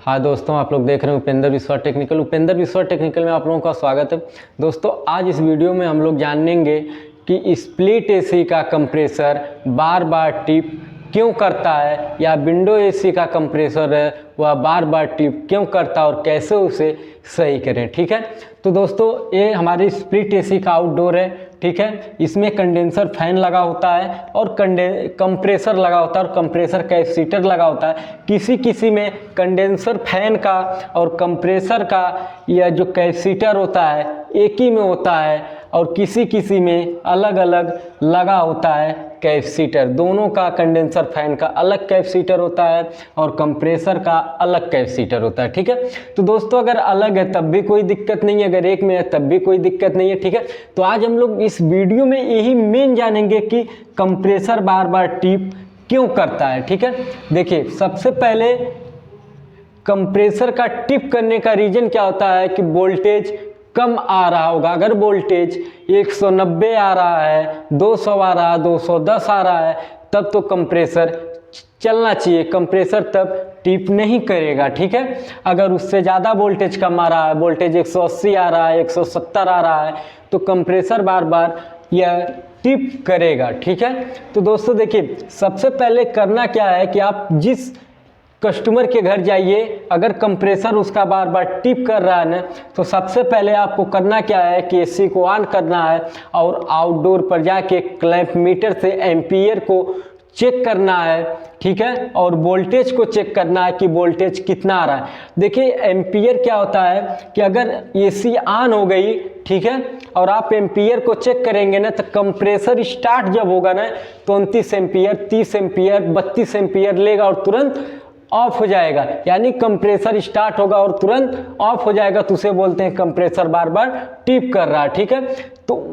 हाँ दोस्तों, आप लोग देख रहे हैं उपेंद्र विश्वास टेक्निकल। उपेंद्र विश्वास टेक्निकल में आप लोगों का स्वागत है। दोस्तों, आज इस वीडियो में हम लोग जानेंगे कि स्प्लिट एसी का कंप्रेसर बार बार टिप क्यों करता है, या विंडो एसी का कंप्रेसर है वह बार बार टिप क्यों करता है और कैसे उसे सही करें। ठीक है, तो दोस्तों ये हमारी स्प्लिट एसी का आउटडोर है। ठीक है, इसमें कंडेंसर फैन लगा होता है और कंप्रेसर लगा होता है और कंप्रेसर कैपेसिटर लगा होता है। किसी किसी में कंडेंसर फैन का और कंप्रेसर का यह जो कैपेसिटर होता है एक ही में होता है और किसी किसी में अलग अलग लगा होता है कैपेसिटर। दोनों का कंडेंसर फैन का अलग कैपेसिटर होता है और कंप्रेसर का अलग कैपेसिटर होता है। ठीक है, तो दोस्तों अगर अलग है तब भी कोई दिक्कत नहीं है, अगर एक में है तब भी कोई दिक्कत नहीं है। ठीक है, तो आज हम लोग इस वीडियो में यही मेन जानेंगे कि कंप्रेसर बार बार टिप क्यों करता है। ठीक है, देखिए सबसे पहले कंप्रेसर का टिप करने का रीजन क्या होता है कि वोल्टेज कम आ रहा होगा। अगर वोल्टेज 190 आ रहा है, 200 आ रहा है, 210 आ रहा है, तब तो कंप्रेसर चलना चाहिए, कंप्रेसर तब टिप नहीं करेगा। ठीक है, अगर उससे ज़्यादा वोल्टेज कम आ रहा है, वोल्टेज 180 आ रहा है, 170 आ रहा है, तो कंप्रेसर बार बार यह टिप करेगा। ठीक है, तो दोस्तों देखिए सबसे पहले करना क्या है कि आप जिस कस्टमर के घर जाइए, अगर कंप्रेसर उसका बार बार टिप कर रहा है ना, तो सबसे पहले आपको करना क्या है कि एसी को ऑन करना है और आउटडोर पर जाके क्लैंप मीटर से एम्पियर को चेक करना है। ठीक है, और वोल्टेज को चेक करना है कि वोल्टेज कितना आ रहा है। देखिए एम्पियर क्या होता है कि अगर एसी ऑन हो गई, ठीक है, और आप एम्पियर को चेक करेंगे ना, तो कंप्रेसर स्टार्ट जब होगा ना तो 29 एम्पियर, 30 एम्पियर, 32 एम्पियर लेगा और तुरंत ऑफ हो जाएगा। यानी कंप्रेसर स्टार्ट होगा और तुरंत ऑफ हो जाएगा, तो उसे बोलते हैं कंप्रेसर बार बार टिप कर रहा है। ठीक है, तो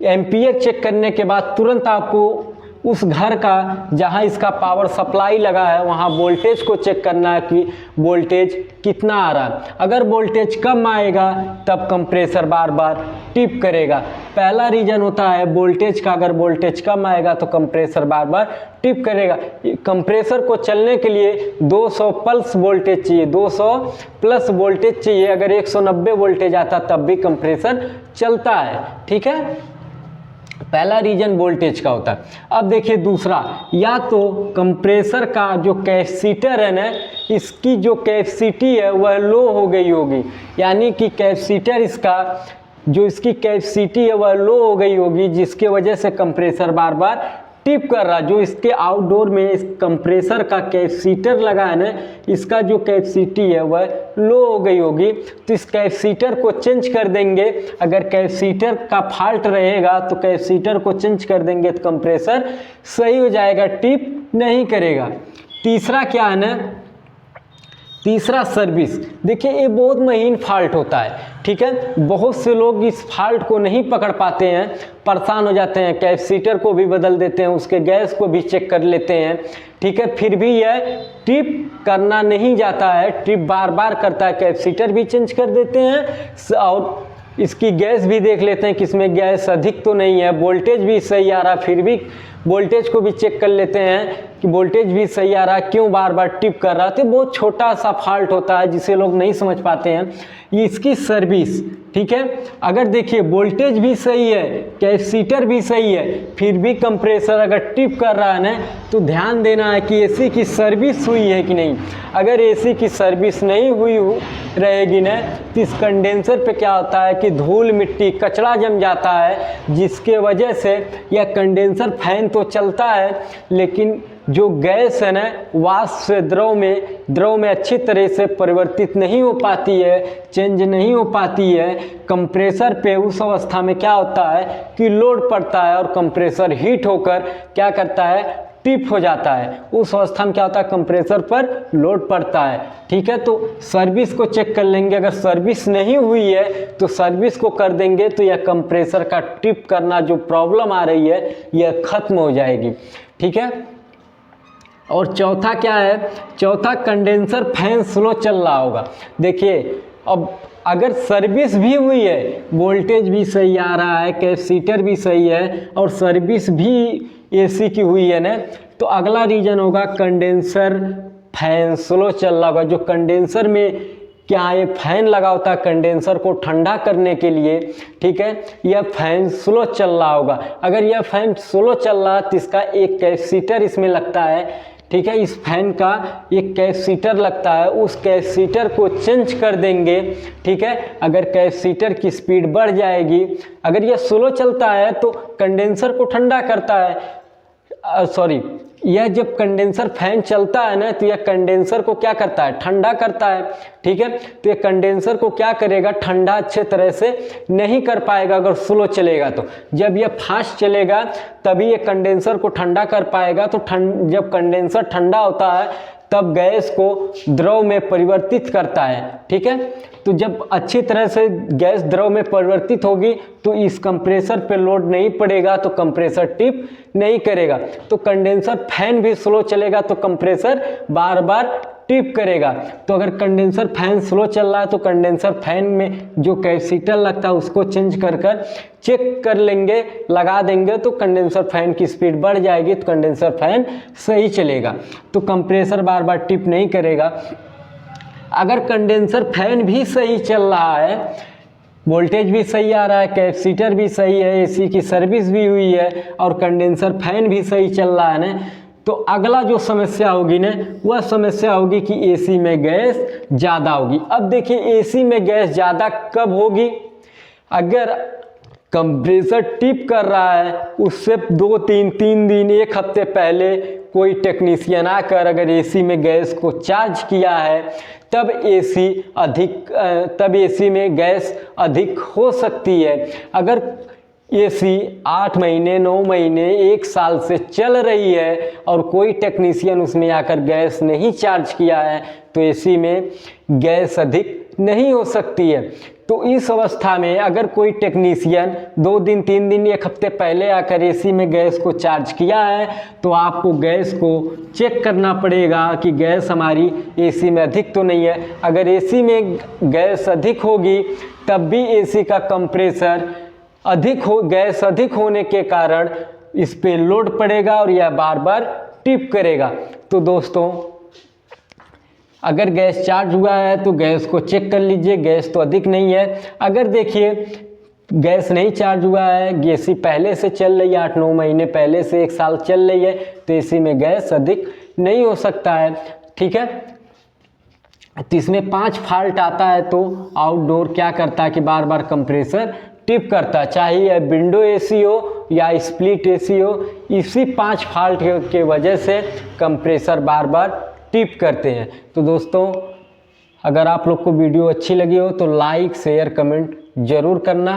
एम्पियर चेक करने के बाद तुरंत आपको उस घर का जहां इसका पावर सप्लाई लगा है वहां वोल्टेज को चेक करना है कि वोल्टेज कितना आ रहा है। अगर वोल्टेज कम आएगा तब कंप्रेसर बार बार टिप करेगा। पहला रीजन होता है वोल्टेज का, अगर वोल्टेज कम आएगा तो कंप्रेसर बार बार टिप करेगा। कंप्रेसर को चलने के लिए 200 पल्स वोल्टेज चाहिए, 200 प्लस वोल्टेज चाहिए। अगर 190 वोल्टेज आता तब भी कंप्रेसर चलता है। ठीक है, पहला रीजन वोल्टेज का होता है। अब देखिए दूसरा, या तो कंप्रेसर का जो कैपेसिटर है ना, इसकी जो कैपेसिटी है वह लो हो गई होगी, यानी कि कैपेसिटर इसका जो इसकी कैपेसिटी है वह लो हो गई होगी, जिसके वजह से कंप्रेसर बार बार टिप कर रहा। जो इसके आउटडोर में इस कंप्रेसर का कैपेसिटर लगा है ना, इसका जो कैपेसिटी है वह लो हो गई होगी, तो इस कैपेसिटर को चेंज कर देंगे। अगर कैपेसिटर का फॉल्ट रहेगा तो कैपेसिटर को चेंज कर देंगे तो कंप्रेसर सही हो जाएगा, टिप नहीं करेगा। तीसरा क्या है ना, तीसरा सर्विस। देखिए ये बहुत महीन फॉल्ट होता है। ठीक है, बहुत से लोग इस फॉल्ट को नहीं पकड़ पाते हैं, परेशान हो जाते हैं, कैपेसिटर को भी बदल देते हैं, उसके गैस को भी चेक कर लेते हैं। ठीक है, फिर भी यह ट्रिप करना नहीं जाता है, ट्रिप बार बार करता है। कैपेसिटर भी चेंज कर देते हैं और इसकी गैस भी देख लेते हैं कि इसमें गैस अधिक तो नहीं है, वोल्टेज भी सही आ रहा, फिर भी वोल्टेज को भी चेक कर लेते हैं कि वोल्टेज भी सही आ रहा, क्यों बार बार टिप कर रहा। तो बहुत छोटा सा फॉल्ट होता है जिसे लोग नहीं समझ पाते हैं। ये इसकी सर्विस। ठीक है, अगर देखिए वोल्टेज भी सही है, कैपेसिटर भी सही है, फिर भी कंप्रेसर अगर टिप कर रहा है ना, तो ध्यान देना है कि एसी की सर्विस हुई है कि नहीं। अगर एसी की सर्विस नहीं हुई रहेगी ना, तो इस कंडेंसर पे क्या होता है कि धूल मिट्टी कचरा जम जाता है, जिसके वजह से यह कंडेंसर फैन तो चलता है, लेकिन जो गैस है ना वाष्प से द्रव में अच्छी तरह से परिवर्तित नहीं हो पाती है, चेंज नहीं हो पाती है। कंप्रेसर पे उस अवस्था में क्या होता है कि लोड पड़ता है और कंप्रेसर हीट होकर क्या करता है, टिप हो जाता है। उस अवस्था में क्या होता है, कंप्रेसर पर लोड पड़ता है। ठीक है, तो सर्विस को चेक कर लेंगे। अगर सर्विस नहीं हुई है तो सर्विस को कर देंगे, तो यह कंप्रेसर का टिप करना जो प्रॉब्लम आ रही है यह खत्म हो जाएगी। ठीक है, और चौथा क्या है, चौथा कंडेंसर फैन स्लो चल रहा होगा। देखिए अब अगर सर्विस भी हुई है, वोल्टेज भी सही आ रहा है, कैपेसिटर भी सही है और सर्विस भी एसी की हुई है ना, तो अगला रीजन होगा कंडेंसर फैन स्लो चल रहा होगा। जो कंडेंसर में क्या एक फ़ैन लगा होता है कंडेंसर को ठंडा करने के लिए, ठीक है, यह फ़ैन स्लो चल रहा होगा। अगर यह फ़ैन स्लो चल रहा है तो इसका एक कैपेसिटर इसमें लगता है, ठीक है, इस फैन का एक कैपेसिटर लगता है, उस कैपेसिटर को चेंज कर देंगे, ठीक है। अगर कैपेसिटर की स्पीड बढ़ जाएगी, अगर यह स्लो चलता है तो कंडेंसर को ठंडा करता है, यह जब कंडेंसर फैन चलता है ना तो यह कंडेंसर को क्या करता है, ठंडा करता है, ठीक है। तो यह कंडेंसर को क्या करेगा, ठंडा अच्छे तरह से नहीं कर पाएगा अगर स्लो चलेगा तो। जब यह फास्ट चलेगा तभी ये कंडेंसर को ठंडा कर पाएगा। तो जब कंडेंसर ठंडा होता है तब गैस को द्रव में परिवर्तित करता है, ठीक है। तो जब अच्छी तरह से गैस द्रव में परिवर्तित होगी तो इस कंप्रेसर पे लोड नहीं पड़ेगा, तो कंप्रेसर टिप नहीं करेगा। तो कंडेंसर फैन भी स्लो चलेगा तो कंप्रेसर बार बार टिप करेगा। तो अगर कंडेंसर फैन स्लो चल रहा है तो कंडेंसर फैन में जो कैपेसिटर लगता है उसको चेंज कर चेक कर लेंगे, लगा देंगे, तो कंडेंसर फैन की स्पीड बढ़ जाएगी तो कंडेंसर फैन सही चलेगा, तो कंप्रेसर बार बार टिप नहीं करेगा। अगर कंडेंसर फैन भी सही चल रहा है, वोल्टेज भी सही आ रहा है, कैपेसिटर भी सही है, एसी की सर्विस भी हुई है और कंडेंसर फैन भी सही चल रहा है ना, तो अगला जो समस्या होगी ना वह समस्या होगी कि एसी में गैस ज़्यादा होगी। अब देखिए एसी में गैस ज़्यादा कब होगी, अगर कंप्रेसर टिप कर रहा है उससे 3 दिन 1 हफ्ते पहले कोई टेक्नीशियन आकर अगर एसी में गैस को चार्ज किया है तब एसी में गैस अधिक हो सकती है। अगर एसी 8 महीने 9 महीने 1 साल से चल रही है और कोई टेक्नीशियन उसमें आकर गैस नहीं चार्ज किया है तो एसी में गैस अधिक नहीं हो सकती है। तो इस अवस्था में अगर कोई टेक्नीशियन 2 दिन 3 दिन 1 हफ्ते पहले आकर एसी में गैस को चार्ज किया है तो आपको गैस को चेक करना पड़ेगा कि गैस हमारी एसी में अधिक तो नहीं है। अगर एसी में गैस अधिक होगी तब भी एसी का कंप्रेसर गैस अधिक होने के कारण इस पे लोड पड़ेगा और यह बार बार टिप करेगा। तो दोस्तों अगर गैस चार्ज हुआ है तो गैस को चेक कर लीजिए, गैस तो अधिक नहीं है। अगर देखिए गैस नहीं चार्ज हुआ है, एसी पहले से चल रही है, 8-9 महीने पहले से 1 साल चल रही है, तो एसी में गैस अधिक नहीं हो सकता है, ठीक है। तो इसमें 5 फॉल्ट आता है तो आउटडोर क्या करता है कि बार बार कंप्रेसर टिप करता है, चाहे यह विंडो एसी हो या स्प्लिट एसी हो, इसी 5 फॉल्ट के वजह से कंप्रेसर बार बार टिप करते हैं। तो दोस्तों अगर आप लोग को वीडियो अच्छी लगी हो तो लाइक शेयर कमेंट ज़रूर करना।